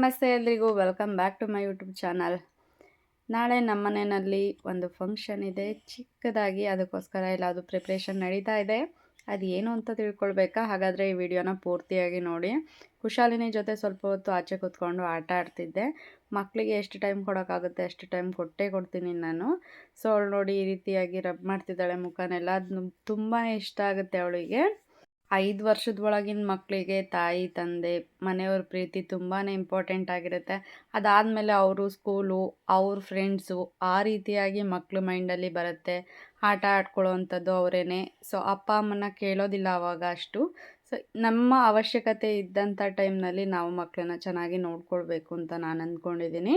ನಮಸ್ತೆ ಎಲ್ರಿಗೂ, welcome back to my YouTube channel. ನಾಳೆ ನಮ್ಮ ಮನೆಯಲ್ಲಿ ಒಂದು ಫಂಕ್ಷನ್ ಇದೆ ಚಿಕ್ಕದಾಗಿ, ಅದಕ್ಕೋಸ್ಕರ ಎಲ್ಲದು ಪ್ರಿಪ್ರೇಷನ್ ನಡೀತಾ ಇದೆ. ಅದು ಏನು ಅಂತ ತಿಳ್ಕೊಳ್ಬೇಕಾ? ಹಾಗಾದರೆ ಈ ವಿಡಿಯೋನ ಪೂರ್ತಿಯಾಗಿ ನೋಡಿ. ಕುಶಾಲಿನಿ ಜೊತೆ ಸ್ವಲ್ಪ ಹೊತ್ತು ಆಚೆ ಕೂತ್ಕೊಂಡು ಆಟ ಆಡ್ತಿದ್ದೆ. ಮಕ್ಕಳಿಗೆ ಎಷ್ಟು ಟೈಮ್ ಕೊಡೋಕ್ಕಾಗುತ್ತೆ ಅಷ್ಟು ಟೈಮ್ ಕೊಡ್ತೀನಿ ನಾನು. ಸೊ ಅವಳು ನೋಡಿ ಈ ರೀತಿಯಾಗಿ ರಬ್ ಮಾಡ್ತಿದ್ದಾಳೆ ಮುಖನೆಲ್ಲ. ಅದು ತುಂಬಾ ಇಷ್ಟ ಆಗುತ್ತೆ ಅವಳಿಗೆ. 5 ವರ್ಷದ ಒಳಗಿನ ಮಕ್ಕಳಿಗೆ ತಾಯಿ ತಂದೆ ಮನೆಯವ್ರ ಪ್ರೀತಿ ತುಂಬಾ ಇಂಪಾರ್ಟೆಂಟ್ ಆಗಿರುತ್ತೆ. ಅದಾದಮೇಲೆ ಅವರು ಸ್ಕೂಲು, ಅವ್ರ ಫ್ರೆಂಡ್ಸು, ಆ ರೀತಿಯಾಗಿ ಮಕ್ಕಳು ಮೈಂಡಲ್ಲಿ ಬರುತ್ತೆ. ಆಟ ಆಡ್ಕೊಳ್ಳೋವಂಥದ್ದು ಅವರೇನೆ. ಸೊ ಅಪ್ಪ ಅಮ್ಮನ ಕೇಳೋದಿಲ್ಲ ಆವಾಗ ಅಷ್ಟು. ಸೊ ನಮ್ಮ ಅವಶ್ಯಕತೆ ಇದ್ದಂಥ ಟೈಮ್ನಲ್ಲಿ ನಾವು ಮಕ್ಕಳನ್ನ ಚೆನ್ನಾಗಿ ನೋಡ್ಕೊಳ್ಬೇಕು ಅಂತ ನಾನು ಅಂದ್ಕೊಂಡಿದ್ದೀನಿ.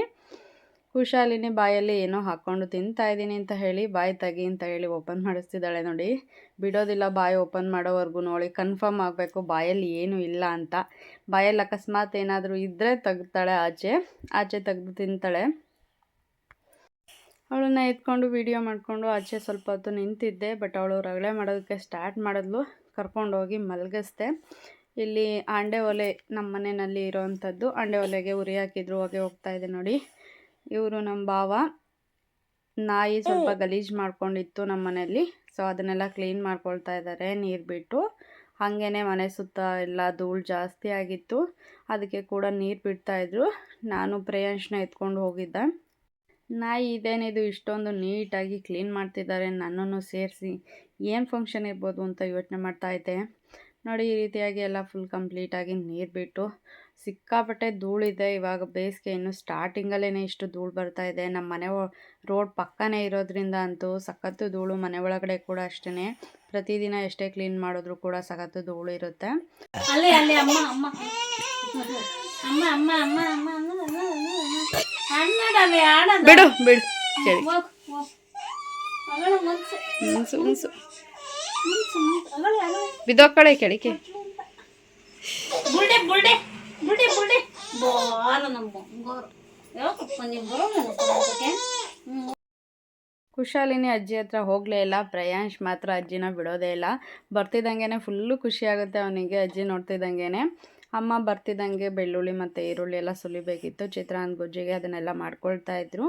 ಕುಶಾಲಿನಿ ಬಾಯಲ್ಲಿ ಏನೋ ಹಾಕ್ಕೊಂಡು ತಿಂತಾ ಇದ್ದೀನಿ ಅಂತ ಹೇಳಿ ಬಾಯಿ ತೆಗಿ ಅಂತ ಹೇಳಿ ಓಪನ್ ಮಾಡಿಸ್ತಿದ್ದಾಳೆ ನೋಡಿ. ಬಿಡೋದಿಲ್ಲ ಬಾಯಿ ಓಪನ್ ಮಾಡೋವರೆಗೂ. ನೋಡಿ, ಕನ್ಫರ್ಮ್ ಆಗಬೇಕು ಬಾಯಲ್ಲಿ ಏನೂ ಇಲ್ಲ ಅಂತ. ಬಾಯಲ್ಲಿ ಅಕಸ್ಮಾತ್ ಏನಾದರೂ ಇದ್ದರೆ ತೆಗ್ತಾಳೆ, ಆಚೆ ತೆಗೆದು ತಿಂತಾಳೆ. ಅವಳನ್ನ ಎತ್ಕೊಂಡು ವಿಡಿಯೋ ಮಾಡಿಕೊಂಡು ಆಚೆ ಸ್ವಲ್ಪ ಹೊತ್ತು ನಿಂತಿದ್ದೆ. ಬಟ್ ಅವಳು ರಗಳೆ ಮಾಡೋದಕ್ಕೆ ಸ್ಟಾರ್ಟ್ ಮಾಡಿದ್ಲು. ಕರ್ಕೊಂಡೋಗಿ ಮಲಗಿಸ್ದೆ. ಇಲ್ಲಿ ಅಂಡೆ ಒಲೆ ನಮ್ಮ ಮನೆಯಲ್ಲಿ ಇರೋವಂಥದ್ದು. ಅಂಡೆ ಒಲೆಗೆ ಉರಿ ಹಾಕಿದ್ರು, ಹೊಗೆ ಹೋಗ್ತಾ ಇದೆ ನೋಡಿ. ಇವರು ನಮ್ಮ ಭಾವ. ನಾಯಿ ಸ್ವಲ್ಪ ಗಲೀಜು ಮಾಡ್ಕೊಂಡಿತ್ತು ನಮ್ಮ ಮನೆಯಲ್ಲಿ. ಸೊ ಅದನ್ನೆಲ್ಲ ಕ್ಲೀನ್ ಮಾಡ್ಕೊಳ್ತಾ ಇದ್ದಾರೆ ನೀರು ಬಿಟ್ಟು. ಹಾಗೇ ಮನೆ ಸುತ್ತ ಎಲ್ಲ ಧೂಳು ಜಾಸ್ತಿ ಆಗಿತ್ತು, ಅದಕ್ಕೆ ಕೂಡ ನೀರು ಬಿಡ್ತಾಯಿದ್ರು. ನಾನು ಪ್ರೇಯಾಂಶ್ನ ಎತ್ಕೊಂಡು ಹೋಗಿದ್ದೆ. ನಾಯಿ ಇದೇನಿದು ಇಷ್ಟೊಂದು ನೀಟಾಗಿ ಕ್ಲೀನ್ ಮಾಡ್ತಿದ್ದಾರೆ, ನನ್ನನ್ನು ಸೇರಿಸಿ. ಏನು ಫಂಕ್ಷನ್ ಇರ್ಬೋದು ಅಂತ ಯೋಚನೆ ಮಾಡ್ತಾಯಿದ್ದೆ. ನೋಡಿ, ಈ ರೀತಿಯಾಗಿ ಎಲ್ಲ ಫುಲ್ ಕಂಪ್ಲೀಟಾಗಿ ನೀರು ಬಿಟ್ಟು. ಸಿಕ್ಕಾಪಟ್ಟೆ ಧೂಳಿದೆ. ಇವಾಗ ಬೇಸಿಗೆ ಇನ್ನು ಸ್ಟಾರ್ಟಿಂಗಲ್ಲೇ ಇಷ್ಟು ಧೂಳು ಬರ್ತಾಯಿದೆ. ನಮ್ಮ ಮನೆ ರೋಡ್ ಪಕ್ಕನೇ ಇರೋದ್ರಿಂದ ಅಂತೂ ಸಖತ್ತು ಧೂಳು. ಮನೆ ಒಳಗಡೆ ಕೂಡ ಅಷ್ಟೇ. ಪ್ರತಿದಿನ ಎಷ್ಟೇ ಕ್ಲೀನ್ ಮಾಡಿದ್ರು ಕೂಡ ಸಖತ್ತು ಧೂಳು ಇರುತ್ತೆ. ಬಿಡು ಬಿಡು ಕೇಳಿ ಬಿದ್ದೋಕ್ಕಳೆ ಕೆಳಿಕೆ. ಕುಶಾಲಿನಿ ಅಜ್ಜಿ ಹತ್ರ ಹೋಗಲೇ ಇಲ್ಲ. ಪ್ರೇಯಾಂಶ್ ಮಾತ್ರ ಅಜ್ಜಿನ ಬಿಡೋದೇ ಇಲ್ಲ. ಬರ್ತಿದ್ದಂಗೆ ಫುಲ್ಲು ಖುಷಿ ಆಗುತ್ತೆ ಅವನಿಗೆ ಅಜ್ಜಿ ನೋಡ್ತಿದ್ದಂಗೆ. ಅಮ್ಮ ಬರ್ತಿದ್ದಂಗೆ ಬೆಳ್ಳುಳ್ಳಿ ಮತ್ತು ಈರುಳ್ಳಿ ಎಲ್ಲ ಸುಲಿಬೇಕಿತ್ತು ಚಿತ್ರಾನ್ನ ಗೊಜ್ಜಿಗೆ. ಅದನ್ನೆಲ್ಲ ಮಾಡ್ಕೊಳ್ತಾ ಇದ್ರು.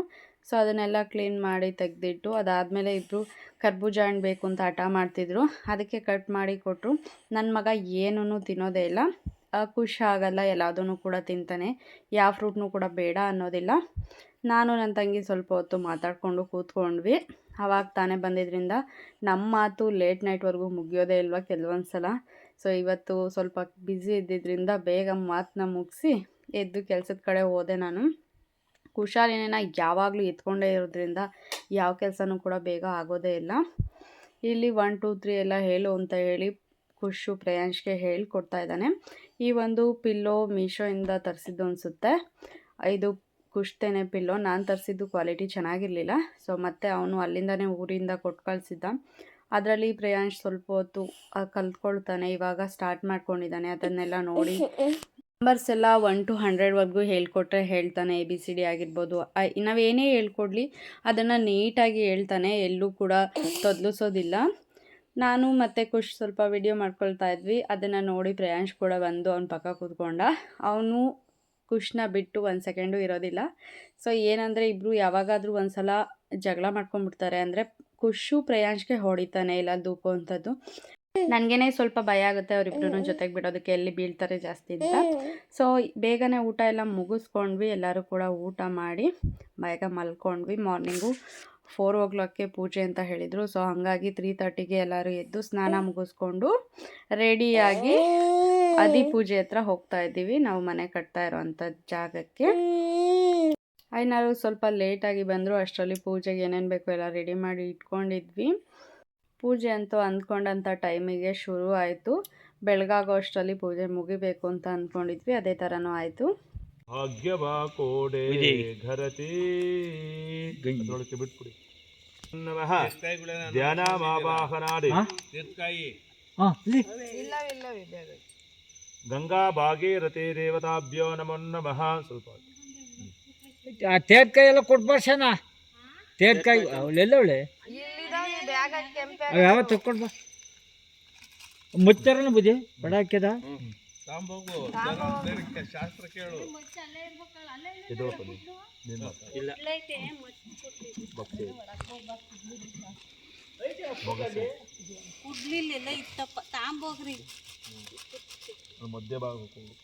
ಸೊ ಅದನ್ನೆಲ್ಲ ಕ್ಲೀನ್ ಮಾಡಿ ತೆಗೆದಿಟ್ಟು, ಅದಾದಮೇಲೆ ಇಬ್ಬರು ಕರ್ಬೂಜ ಹಣ್ಣು ಬೇಕು ಅಂತ ಹಠ ಮಾಡ್ತಿದ್ರು. ಅದಕ್ಕೆ ಕಟ್ ಮಾಡಿ ಕೊಟ್ಟರು. ನನ್ನ ಮಗ ಏನೂ ತಿನ್ನೋದೇ ಇಲ್ಲ. ಖುಷಿ ಆಗಲ್ಲ, ಎಲ್ಲದೂ ಕೂಡ ತಿಂತಾನೆ. ಯಾವ ಫ್ರೂಟ್ನೂ ಕೂಡ ಬೇಡ ಅನ್ನೋದಿಲ್ಲ. ನಾನು ನನ್ನ ತಂಗಿ ಸ್ವಲ್ಪ ಹೊತ್ತು ಮಾತಾಡಿಕೊಂಡು ಕೂತ್ಕೊಂಡ್ವಿ. ಆವಾಗ ತಾನೇ ಬಂದಿದ್ದರಿಂದ ನಮ್ಮ ಮಾತು ಲೇಟ್ ನೈಟ್ವರೆಗೂ ಮುಗಿಯೋದೇ ಇಲ್ವ ಕೆಲವೊಂದು ಸಲ. ಸೊ ಇವತ್ತು ಸ್ವಲ್ಪ ಬ್ಯುಸಿ ಇದ್ದಿದ್ದರಿಂದ ಬೇಗ ಮಾತನ್ನ ಮುಗಿಸಿ ಎದ್ದು ಕೆಲಸದ ಕಡೆ ಹೋದೆ ನಾನು. ಕುಶಾಲಿನಿನ ಯಾವಾಗಲೂ ಎತ್ಕೊಂಡೇ ಇರೋದ್ರಿಂದ ಯಾವ ಕೆಲಸನೂ ಕೂಡ ಬೇಗ ಆಗೋದೇ ಇಲ್ಲ. ಇಲ್ಲಿ 1 2 3 ಎಲ್ಲ ಹೇಳು ಅಂತ ಹೇಳಿ ಖುಷು ಪ್ರೇಯಾಂಶ್ಗೆ ಹೇಳ್ಕೊಡ್ತಾ ಇದ್ದಾನೆ. ಈ ಒಂದು ಪಿಲ್ಲೋ ಮೀಶೋಯಿಂದ ತರಿಸಿದ್ದು ಅನಿಸುತ್ತೆ. ಇದು ಕುಶ್ತೇನೆ ಪಿಲ್ಲೋ. ನಾನು ತರಿಸಿದ್ದು ಕ್ವಾಲಿಟಿ ಚೆನ್ನಾಗಿರಲಿಲ್ಲ. ಸೊ ಮತ್ತೆ ಅವನು ಅಲ್ಲಿಂದನೇ ಊರಿಂದ ಕೊಟ್ಟು ಕಳಿಸಿದ್ದ. ಅದರಲ್ಲಿ ಪ್ರೇಯಾಂಶ್ ಸ್ವಲ್ಪ ಹೊತ್ತು ಕಲ್ತ್ಕೊಳ್ತಾನೆ. ಇವಾಗ ಸ್ಟಾರ್ಟ್ ಮಾಡ್ಕೊಂಡಿದ್ದಾನೆ. ಅದನ್ನೆಲ್ಲ ನೋಡಿ ನಂಬರ್ಸ್ ಎಲ್ಲ 1 to 100ವರೆಗೂ ಹೇಳ್ಕೊಟ್ರೆ ಹೇಳ್ತಾನೆ. ABCD ಆಗಿರ್ಬೋದು, ನಾವೇನೇ ಹೇಳ್ಕೊಡ್ಲಿ ಅದನ್ನು ನೀಟಾಗಿ ಹೇಳ್ತಾನೆ. ಎಲ್ಲೂ ಕೂಡ ತೊದಲಿಸೋದಿಲ್ಲ. ನಾನು ಮತ್ತು ಖುಷ್ ಸ್ವಲ್ಪ ವಿಡಿಯೋ ಮಾಡ್ಕೊಳ್ತಾ ಇದ್ವಿ. ಅದನ್ನು ನೋಡಿ ಪ್ರೇಯಾಂಶ್ ಕೂಡ ಬಂದು ಅವನ ಪಕ್ಕ ಕೂತ್ಕೊಂಡ. ಅವನು ಖುಷ್ನ ಬಿಟ್ಟು 1 ಸೆಕೆಂಡು ಇರೋದಿಲ್ಲ. ಸೊ ಏನಂದರೆ ಇಬ್ಬರು ಯಾವಾಗಾದರೂ ಒಂದು ಸಲ ಜಗಳ ಮಾಡ್ಕೊಂಡ್ಬಿಡ್ತಾರೆ. ಅಂದರೆ ಖುಷು ಪ್ರೇಯಾಂಶ್ಗೆ ಹೊಡಿತಾನೆ ಇಲ್ಲ ದೂಕೋ ಅಂಥದ್ದು. ನನಗೇನೆ ಸ್ವಲ್ಪ ಭಯ ಆಗುತ್ತೆ ಅವರಿಬ್ಬರೂ ಜೊತೆಗೆ ಬಿಡೋದಕ್ಕೆ, ಎಲ್ಲಿ ಬೀಳ್ತಾರೆ ಜಾಸ್ತಿ ಅಂತ. ಸೊ ಬೇಗನೆ ಊಟ ಎಲ್ಲ ಮುಗಿಸ್ಕೊಂಡ್ವಿ. ಎಲ್ಲರೂ ಕೂಡ ಊಟ ಮಾಡಿ ಬೇಗ ಮಲ್ಕೊಂಡ್ವಿ. ಮಾರ್ನಿಂಗು 4 o'clockಗೆ ಪೂಜೆ ಅಂತ ಹೇಳಿದರು. ಸೊ ಹಾಗಾಗಿ 3:30ಗೆ ಎಲ್ಲರೂ ಎದ್ದು ಸ್ನಾನ ಮುಗಿಸ್ಕೊಂಡು ರೆಡಿಯಾಗಿ ಪೂಜೆ ಹತ್ರ ಹೋಗ್ತಾ ಇದ್ದೀವಿ. ನಾವು ಮನೆ ಕಟ್ತಾ ಇರೋವಂಥ ಜಾಗಕ್ಕೆ. ಏನಾದ್ರು ಸ್ವಲ್ಪ ಲೇಟಾಗಿ ಬಂದರು. ಅಷ್ಟರಲ್ಲಿ ಪೂಜೆಗೆ ಏನೇನು ಬೇಕೋ ಎಲ್ಲ ರೆಡಿ ಮಾಡಿ ಇಟ್ಕೊಂಡಿದ್ವಿ. ಪೂಜೆ ಅಂತೂ ಅಂದ್ಕೊಂಡಂಥ ಟೈಮಿಗೆ ಶುರು ಆಯಿತು. ಬೆಳಗಾಗೋ ಅಷ್ಟರಲ್ಲಿ ಪೂಜೆ ಮುಗಿಬೇಕು ಅಂತ ಅಂದ್ಕೊಂಡಿದ್ವಿ. ಅದೇ ಥರನೂ ಆಯಿತು. ಗಂಗಾ ಭಾಗೀರಥಿ ದೇವತಾಭ್ಯೋ ನಮೋ ನಮಃ. ಸ್ವಲ್ಪ ತೇರ್ಕಾಯಿ ಎಲ್ಲ ಕೊಟ್ಬರ್ಸಣ. ತೇರ್ಕಾಯಿ ಅವಳೆಲ್ಲ ಅವಳೆ ಯಾವ ತಕ್ಕೊಂಡು ಬಾ. ಮುಚ್ಚಾರನ ಬುದ್ಧಿ ಬಡ ಹಾಕ್ಯದ ಇದು ನೀನು ಇಲ್ಲ ಬೊಕ್ಕೆ ಕುಡ್ಲಿಲ್ಲ ಇತ್ತಪ್ಪ ತಾಂಬೋಗ್ರಿ ಮಧ್ಯ ಭಾಗಕ್ಕೆ ಹೋಗು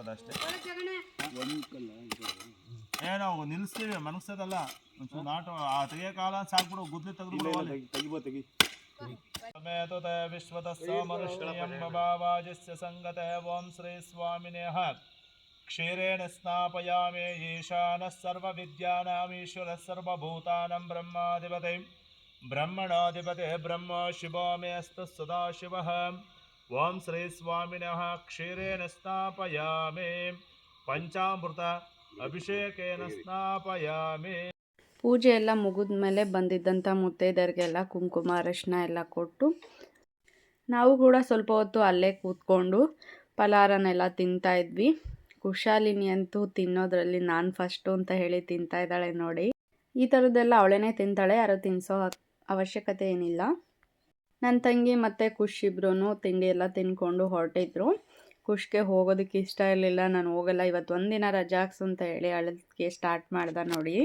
ಅದಷ್ಟೇ ನಾವು ನಿಲ್ಲಿಸ್ತೀವಿ ಮನಸ್ಸದಲ್ಲ ಒಂಚೂರು ನಾಟು ಆ ತೆಗಿಯೋ ಕಾಲ ಸಾಕ್ಬಿಡು ಗುದ್ಲಿ ತೆಗೆದು ಸಮೇತತೆ ವಿಶ್ವತಸ್ಸ ಮನುಷ್ಯಂ ಬಭಾವಾಜಿಸ್ಯ ಸಂಗತೆ ಓಂ ಶ್ರೀ ಸ್ವಾಮಿನೇಹ ಕ್ಷೀರೇಣ ಸ್ನಾಪಯಾಮಿ ಈಶಾನಃ ಸರ್ವವಿದ್ಯಾನಾಮೀಶ್ವರಃ ಸರ್ವಭೂತಾನಾಂ ಬ್ರಹ್ಮಾಧಿಪತಿ ಬ್ರಹ್ಮಣಾಧಿಪತಿ ಬ್ರಹ್ಮ ಶಿವೋ ಮೇ ಅಸ್ತು ಸದಾಶಿವಃ ಓಂ ಶ್ರೀ ಸ್ವಾಮಿನಃ ಕ್ಷೀರೇಣ ಸ್ನಾಪಯಾಮಿ ಪಂಚಾಮೃತ ಅಭಿಷೇಕೇನ ಸ್ನಾಪಯಾಮಿ. ಪೂಜೆ ಎಲ್ಲ ಮುಗಿದ ಮೇಲೆ ಬಂದಿದ್ದಂಥ ಮುತ್ತೈದರಿಗೆಲ್ಲ ಕುಂಕುಮ ಅರಶಿನ ಎಲ್ಲ ಕೊಟ್ಟು ನಾವು ಕೂಡ ಸ್ವಲ್ಪ ಹೊತ್ತು ಅಲ್ಲೇ ಕೂತ್ಕೊಂಡು ಫಲಾರನೆಲ್ಲ ತಿಂತಾಯಿದ್ವಿ. ಕುಶಾಲಿನಿ ಅಂತೂ ತಿನ್ನೋದ್ರಲ್ಲಿ ನಾನು ಫಸ್ಟು ಅಂತ ಹೇಳಿ ತಿಂತಾ ಇದ್ದಾಳೆ ನೋಡಿ. ಈ ಥರದ್ದೆಲ್ಲ ಅವಳೇನೇ ತಿಂತಾಳೆ, ಯಾರು ತಿನ್ನಿಸೋ ಅವಶ್ಯಕತೆ ಏನಿಲ್ಲ. ನನ್ನ ತಂಗಿ ಮತ್ತು ಖುಷ್ ಇಬ್ರು ತಿಂಡಿ ಎಲ್ಲ ತಿನ್ಕೊಂಡು ಹೊರಟಿದ್ರು. ಖುಷ್ಗೆ ಹೋಗೋದಕ್ಕೆ ಇಷ್ಟ ಇರಲಿಲ್ಲ. ನಾನು ಹೋಗಲ್ಲ ಇವತ್ತು ಒಂದಿನ ರಜಾ ಹಾಕ್ಸು ಅಂತ ಹೇಳಿ ಅಳೋದಕ್ಕೆ ಸ್ಟಾರ್ಟ್ ಮಾಡ್ದೆ ನೋಡಿ.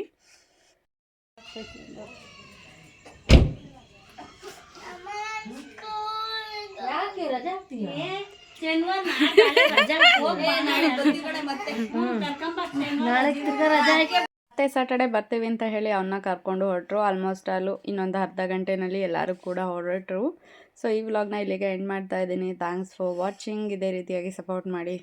ಮತ್ತೆ ಸಾಟರ್ಡೆ ಬರ್ತೀವಿ ಅಂತ ಹೇಳಿ ಅವನ್ನ ಕರ್ಕೊಂಡು ಹೊರಟ್ರು. ಆಲ್ಮೋಸ್ಟ್ ಅಲ್ಲೂ ಇನ್ನೊಂದು ಅರ್ಧ ಗಂಟೆನಲ್ಲಿ ಎಲ್ಲರೂ ಕೂಡ ಹೊರಟ್ರು. ಸೊ ಈ ವ್ಲಾಗ್ನ ಇಲ್ಲಿಗೆ ಎಂಡ್ ಮಾಡ್ತಾ ಇದ್ದೀನಿ. Thanks for watching. ಇದೇ ರೀತಿಯಾಗಿ ಸಪೋರ್ಟ್ ಮಾಡಿ.